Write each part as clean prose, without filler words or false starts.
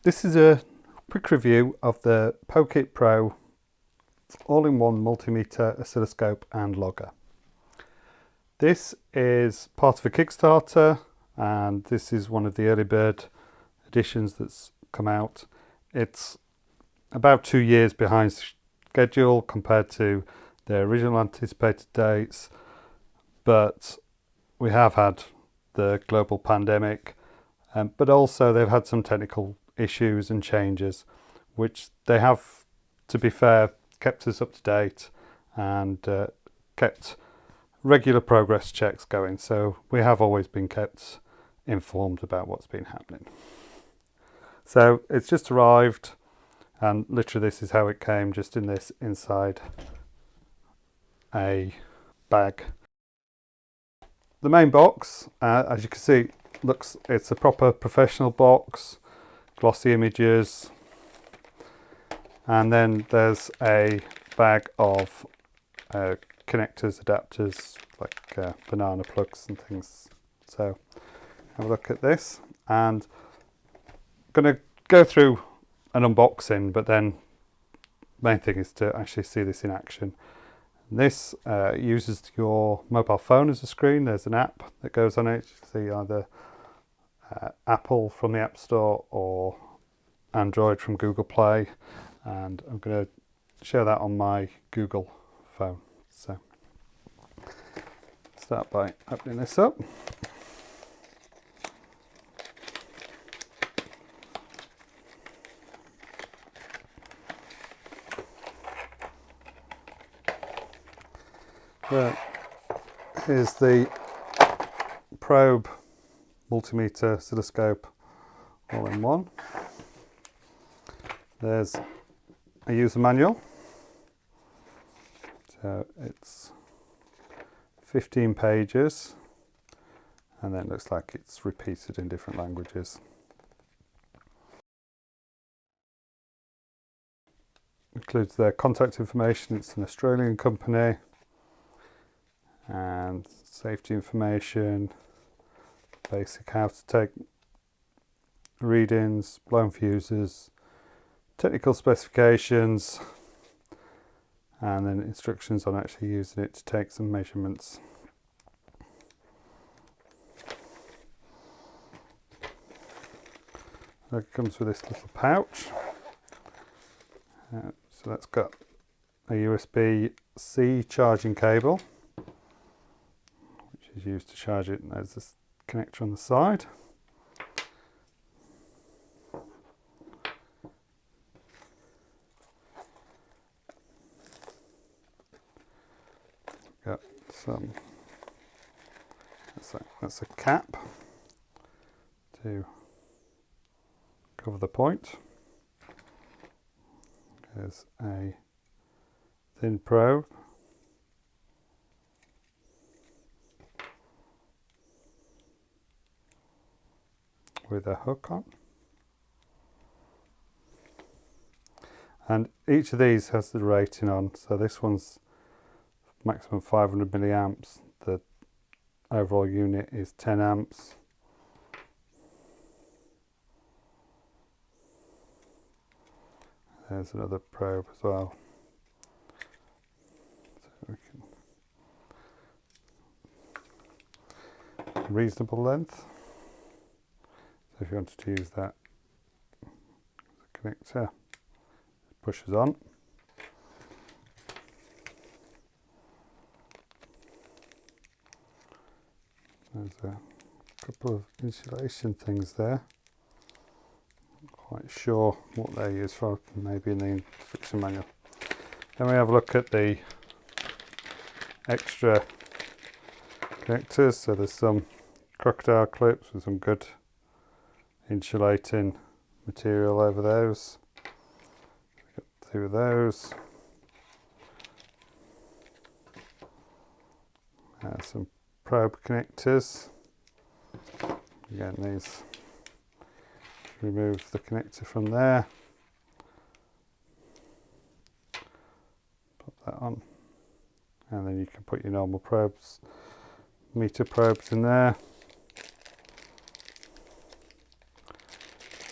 This is a quick review of the Pokit Pro all-in-one multimeter, oscilloscope and logger. This is part of a Kickstarter, and this is one of the early bird editions that's come out. It's about 2 years behind schedule compared to their original anticipated dates, but we have had the global pandemic, but also they've had some technical issues and changes, which they have, to be fair, kept us up to date and kept regular progress checks going. So we have always been kept informed about what's been happening. So it's just arrived, and literally this is how it came, just in this inside a bag. The main box, as you can see, it's a proper professional box, glossy images, and then there's a bag of connectors, adapters, like banana plugs and things. So have a look at this, and I'm going to go through an unboxing, but then main thing is to actually see this in action. This uses your mobile phone as a screen. There's an app that goes on it. You can see either Apple from the App Store or Android from Google Play, and I'm going to share that on my Google phone. So start by opening this up. So here's the probe multimeter oscilloscope all in one. There's a user manual. So it's 15 pages, and then it looks like it's repeated in different languages. Includes their contact information. It's an Australian company, and safety information, basic how to take readings, blown fuses, technical specifications, and then instructions on actually using it to take some measurements. So it comes with this little pouch. So that's got a USB-C charging cable, which is used to charge it, and there's this connector on the side. Got some, that's a cap to cover the point. There's a thin probe with a hook on, and each of these has the rating on. So this one's maximum 500 milliamps. The overall unit is 10 amps. There's another probe as well. So we can reasonable length. So if you wanted to use that connector, it pushes on. There's a couple of insulation things there. Not quite sure what they're used for, maybe in the instruction manual. Then we have a look at the extra connectors. So there's some crocodile clips with some good insulating material over those. We've got 2 of those. Some probe connectors. Again, these, remove the connector from there, pop that on, and then you can put your normal probes, meter probes in there.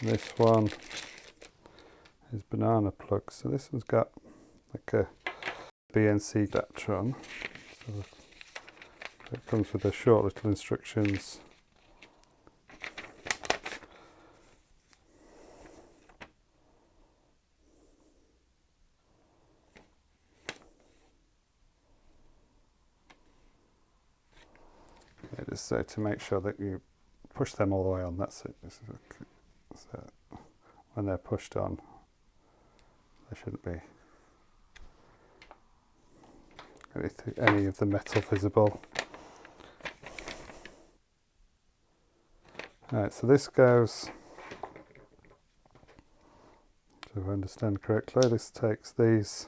This one is banana plug. So this one's got like a BNC adapter on. So it comes with the short little instructions. It is so to make sure that you push them all the way on. That's it. So when they're pushed on, there shouldn't be any of the metal visible. Alright, so this goes, so if I understand correctly, this takes these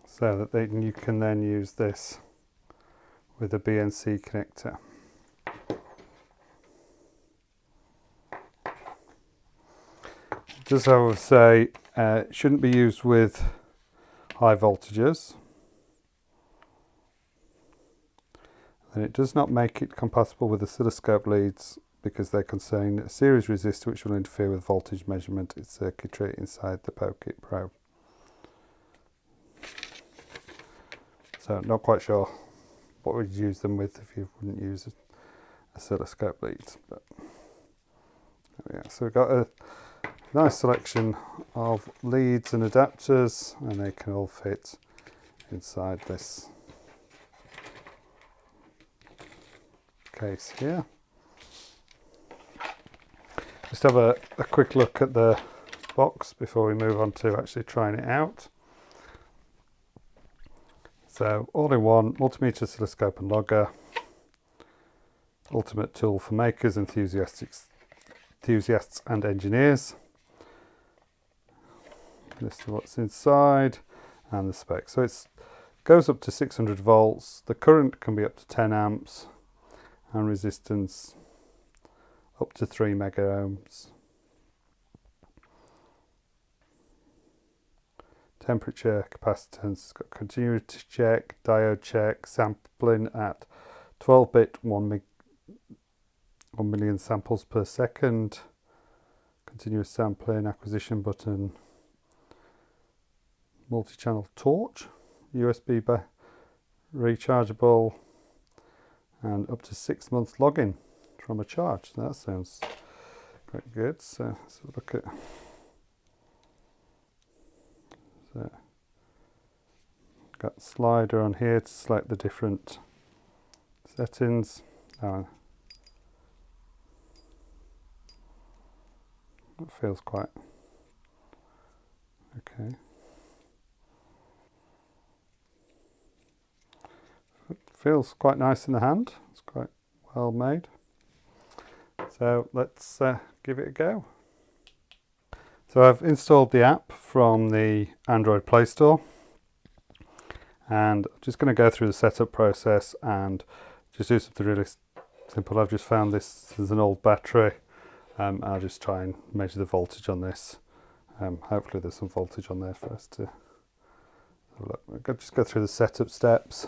so that you can then use this with a BNC connector. Just as I would say, it shouldn't be used with high voltages. And it does not make it compatible with oscilloscope leads because they contain a series resistor which will interfere with voltage measurement in circuitry inside the Pokit Pro. So not quite sure what we'd use them with if you wouldn't use oscilloscope leads. But yeah, so we've got a nice selection of leads and adapters, and they can all fit inside this case here. Just have a quick look at the box before we move on to actually trying it out. So all-in-one multimeter, oscilloscope and logger. Ultimate tool for makers, enthusiasts and engineers. List of what's inside and the specs. So it goes up to 600 volts. The current can be up to 10 amps and resistance up to 3 mega ohms. Temperature, capacitance, it's got continuity check, diode check, sampling at 12-bit 1 million samples per second, continuous sampling, acquisition button, multi-channel torch, USB rechargeable, and up to 6 months login from a charge. That sounds quite good. So let's look at. So got slider on here to select the different settings. Oh, it feels quite okay. It feels quite nice in the hand. It's quite well made. So let's give it a go. So I've installed the app from the Android Play Store, and I'm just going to go through the setup process and just do something really simple. I've just found this as an old battery. I'll just try and measure the voltage on this. Hopefully there's some voltage on there for us to look. I'll just go through the setup steps.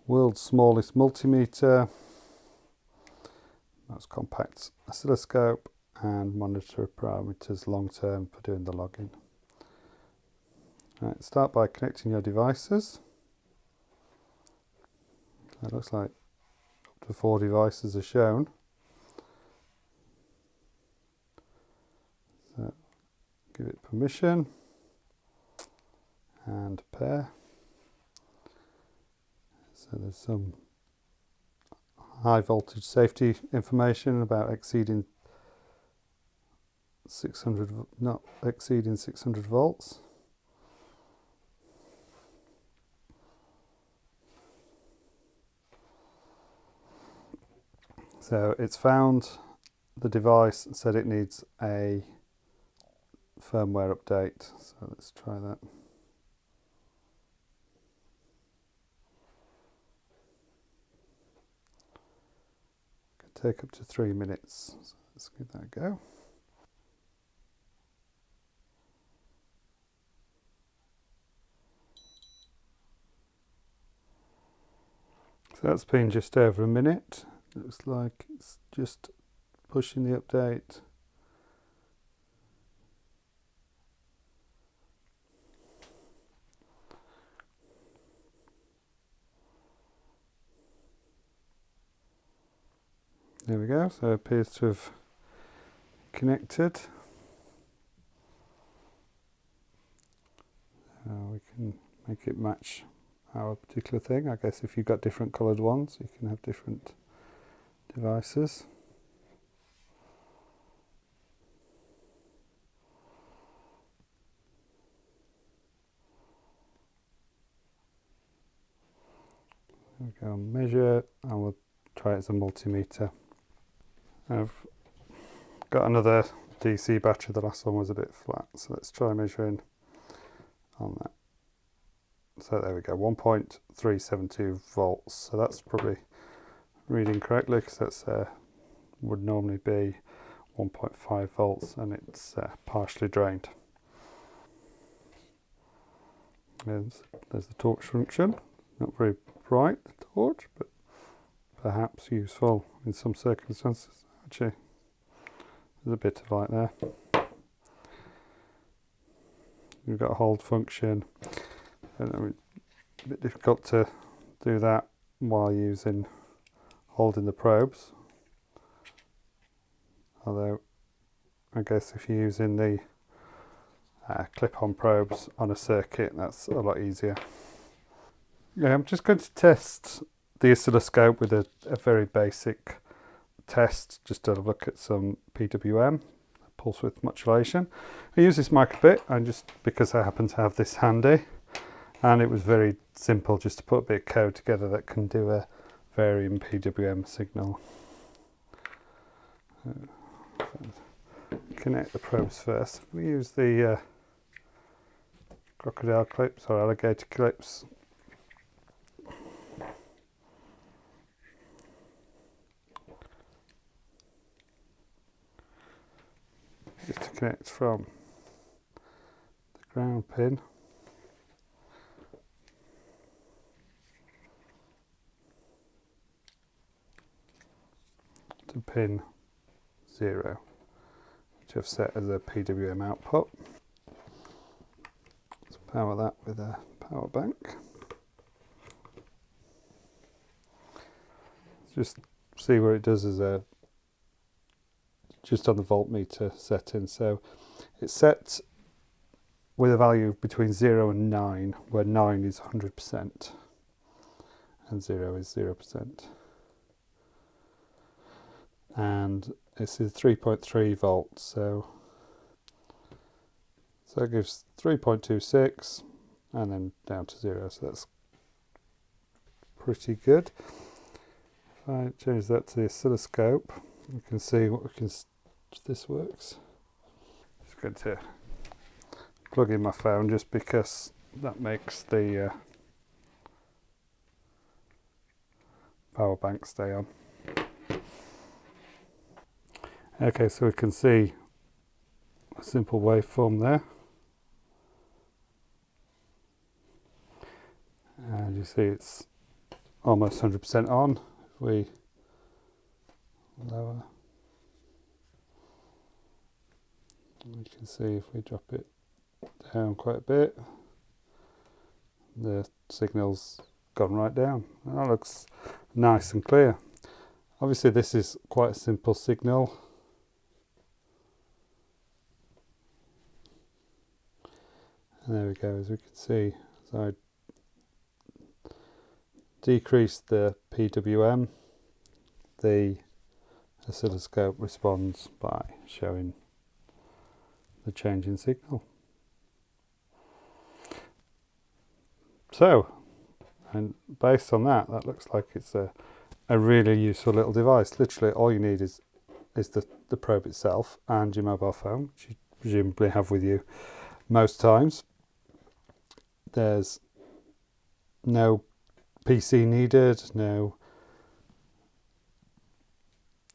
World's smallest multimeter. Most compact oscilloscope, and monitor parameters long term for doing the logging. Right, start by connecting your devices. So it looks like up to 4 devices are shown. So give it permission and pair. So there's some high voltage safety information about not exceeding 600 volts. So it's found the device and said it needs a firmware update. So let's try that. Take up to 3 minutes. So let's give that a go. So that's been just over a minute. Looks like it's just pushing the update. There we go, so it appears to have connected. We can make it match our particular thing. I guess if you've got different coloured ones, you can have different devices. There we go, measure, and we'll try it as a multimeter. I've got another DC battery, the last one was a bit flat, so let's try measuring on that. So there we go, 1.372 volts. So that's probably reading correctly, because that's would normally be 1.5 volts, and it's partially drained. There's the torch function. Not very bright, the torch, but perhaps useful in some circumstances. Actually, there's a bit of light there. We've got a hold function. And I mean, a bit difficult to do that while holding the probes. Although, I guess if you're using the clip-on probes on a circuit, that's a lot easier. Yeah, I'm just going to test the oscilloscope with a very basic test, just to look at some PWM, pulse width modulation. I use this microbit, and just because I happen to have this handy, and it was very simple just to put a bit of code together that can do a varying PWM signal. Connect the probes first. We use the crocodile clips or alligator clips. Just to connect from the ground pin to pin 0, which I've set as a PWM output. Let's power that with a power bank. Just see where it does as just on the voltmeter setting. So it's set with a value between 0 and 9, where 9 is 100% and 0 is 0%. And this is 3.3 volts, so it gives 3.26 and then down to 0, so that's pretty good. If I change that to the oscilloscope, we can see if this works. Just going to plug in my phone just because that makes the power bank stay on. Okay, so we can see a simple waveform there. And you see it's almost 100% on. If we lower, you can see if we drop it down quite a bit, the signal's gone right down. And that looks nice and clear. Obviously this is quite a simple signal. And there we go, as we can see, as I decrease the PWM, the oscilloscope responds by showing the change in signal. So, and based on that, that looks like it's a really useful little device. Literally all you need is the probe itself and your mobile phone, which you presumably have with you most times. There's no PC needed, no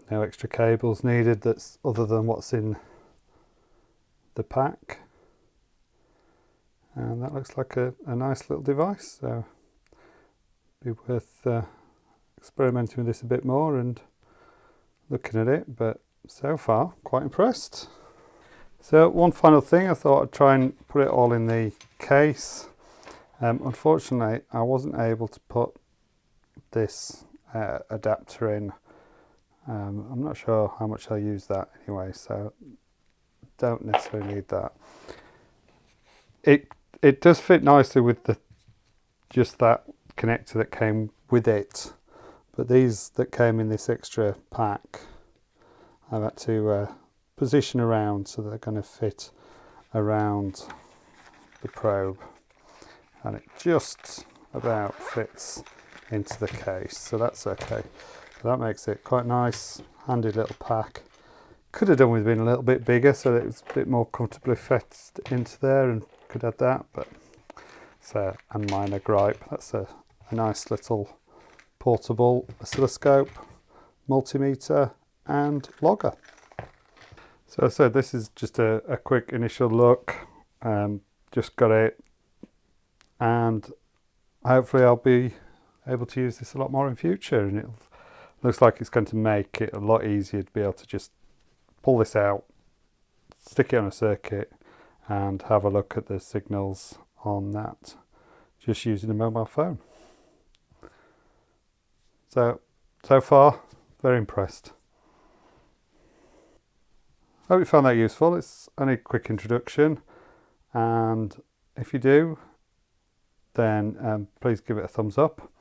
extra cables needed that's other than what's in the pack. And that looks like a nice little device, so be worth experimenting with this a bit more and looking at it, but so far quite impressed. So one final thing, I thought I'd try and put it all in the case. Unfortunately, I wasn't able to put this adapter in. I'm not sure how much I'll use that anyway, so don't necessarily need that. It does fit nicely with just that connector that came with it, but these that came in this extra pack, I've had to position around so they're going to fit around the probe, and it just about fits into the case, so that's okay. So that makes it quite nice, handy little pack. Could have done with being a little bit bigger so that it was a bit more comfortably fit into there, and could add that, but it's a minor gripe. That's a nice little portable oscilloscope, multimeter and logger. So I said this is just a quick initial look. Just got it, and hopefully I'll be able to use this a lot more in future, and it looks like it's going to make it a lot easier to be able to just pull this out, stick it on a circuit and have a look at the signals on that just using a mobile phone. So far, very impressed. Hope you found that useful. It's only a quick introduction, and if you do, then please give it a thumbs up.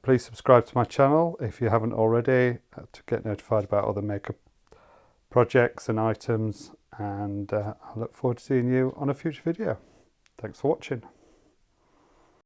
Please subscribe to my channel if you haven't already to get notified about other makeup projects and items, and I look forward to seeing you on a future video. Thanks for watching.